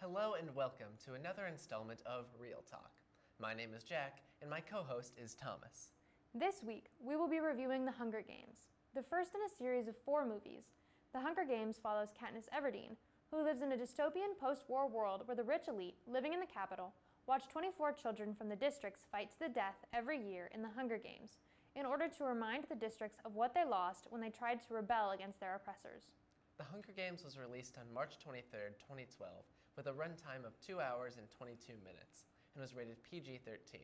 Hello and welcome to another installment of Reeltalk. My name is Jack and my co-host is Thomas. This week, we will be reviewing The Hunger Games, the first in a series of 4 movies. The Hunger Games follows Katniss Everdeen, who lives in a dystopian post-war world where the rich elite, living in the capital, watch 24 children from the districts fight to the death every year in the Hunger Games, in order to remind the districts of what they lost when they tried to rebel against their oppressors. The Hunger Games was released on March 23, 2012, with a runtime of 2 hours and 22 minutes, and was rated PG-13.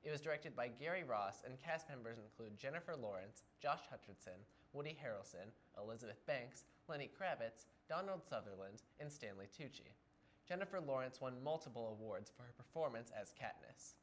It was directed by Gary Ross, and cast members include Jennifer Lawrence, Josh Hutcherson, Woody Harrelson, Elizabeth Banks, Lenny Kravitz, Donald Sutherland, and Stanley Tucci. Jennifer Lawrence won multiple awards for her performance as Katniss.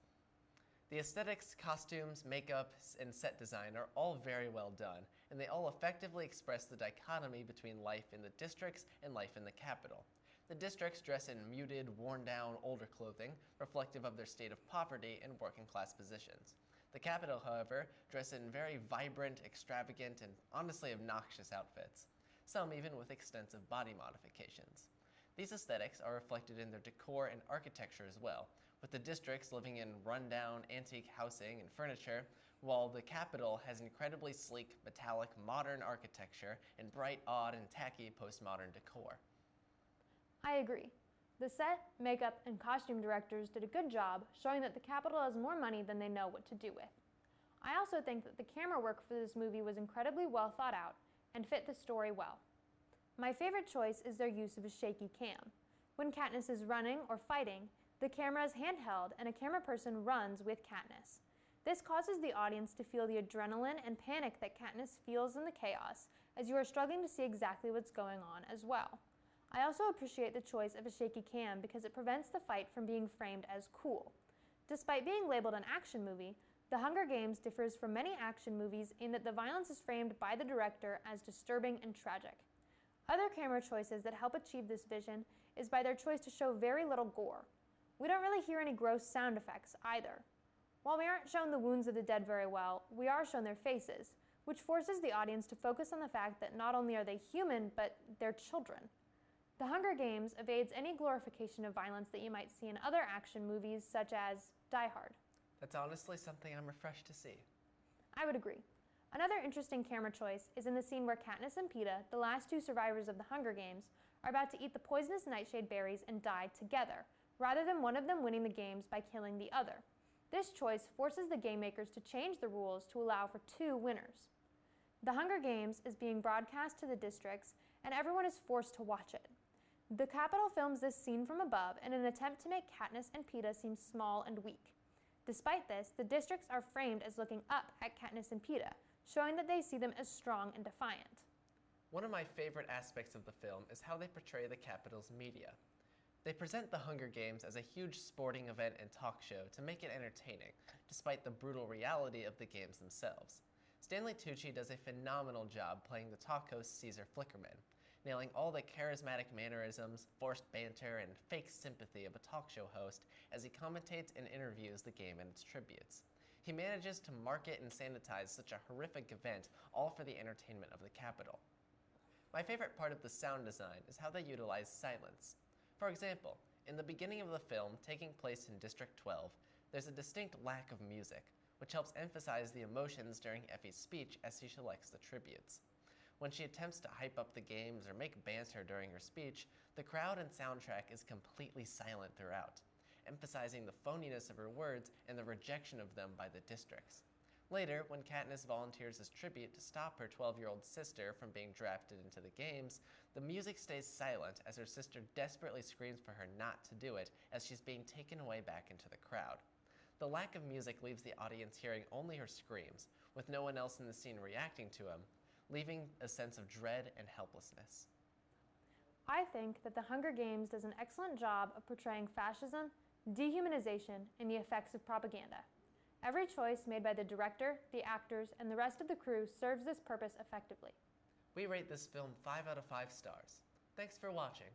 The aesthetics, costumes, makeup, and set design are all very well done, and they all effectively express the dichotomy between life in the districts and life in the capital. The districts dress in muted, worn-down, older clothing, reflective of their state of poverty and working-class positions. The capital, however, dress in very vibrant, extravagant, and honestly obnoxious outfits, some even with extensive body modifications. These aesthetics are reflected in their decor and architecture as well, with the districts living in run-down, antique housing and furniture, while the capital has incredibly sleek, metallic, modern architecture and bright, odd, and tacky postmodern decor. I agree. The set, makeup, and costume directors did a good job showing that the capital has more money than they know what to do with. I also think that the camera work for this movie was incredibly well thought out and fit the story well. My favorite choice is their use of a shaky cam. When Katniss is running or fighting, the camera is handheld and a camera person runs with Katniss. This causes the audience to feel the adrenaline and panic that Katniss feels in the chaos, as you are struggling to see exactly what's going on as well. I also appreciate the choice of a shaky cam because it prevents the fight from being framed as cool. Despite being labeled an action movie, The Hunger Games differs from many action movies in that the violence is framed by the director as disturbing and tragic. Other camera choices that help achieve this vision is by their choice to show very little gore. We don't really hear any gross sound effects either. While we aren't shown the wounds of the dead very well, we are shown their faces, which forces the audience to focus on the fact that not only are they human, but they're children. The Hunger Games evades any glorification of violence that you might see in other action movies such as Die Hard. That's honestly something I'm refreshed to see. I would agree. Another interesting camera choice is in the scene where Katniss and Peeta, the last 2 survivors of the Hunger Games, are about to eat the poisonous nightshade berries and die together, rather than one of them winning the games by killing the other. This choice forces the game makers to change the rules to allow for 2 winners. The Hunger Games is being broadcast to the districts, and everyone is forced to watch it. The Capitol films this scene from above in an attempt to make Katniss and Peeta seem small and weak. Despite this, the districts are framed as looking up at Katniss and Peeta, showing that they see them as strong and defiant. One of my favorite aspects of the film is how they portray the Capitol's media. They present the Hunger Games as a huge sporting event and talk show to make it entertaining, despite the brutal reality of the games themselves. Stanley Tucci does a phenomenal job playing the talk host Caesar Flickerman, nailing all the charismatic mannerisms, forced banter, and fake sympathy of a talk show host as he commentates and interviews the game and its tributes. He manages to market and sanitize such a horrific event, all for the entertainment of the Capitol. My favorite part of the sound design is how they utilize silence. For example, in the beginning of the film, taking place in District 12, there's a distinct lack of music, which helps emphasize the emotions during Effie's speech as she selects the tributes. When she attempts to hype up the games or make banter during her speech, the crowd and soundtrack is completely silent throughout, emphasizing the phoniness of her words and the rejection of them by the districts. Later, when Katniss volunteers as tribute to stop her 12-year-old sister from being drafted into the games, the music stays silent as her sister desperately screams for her not to do it as she's being taken away back into the crowd. The lack of music leaves the audience hearing only her screams, with no one else in the scene reacting to them, leaving a sense of dread and helplessness. I think that The Hunger Games does an excellent job of portraying fascism, dehumanization, and the effects of propaganda. Every choice made by the director, the actors, and the rest of the crew serves this purpose effectively. We rate this film 5 out of 5 stars. Thanks for watching.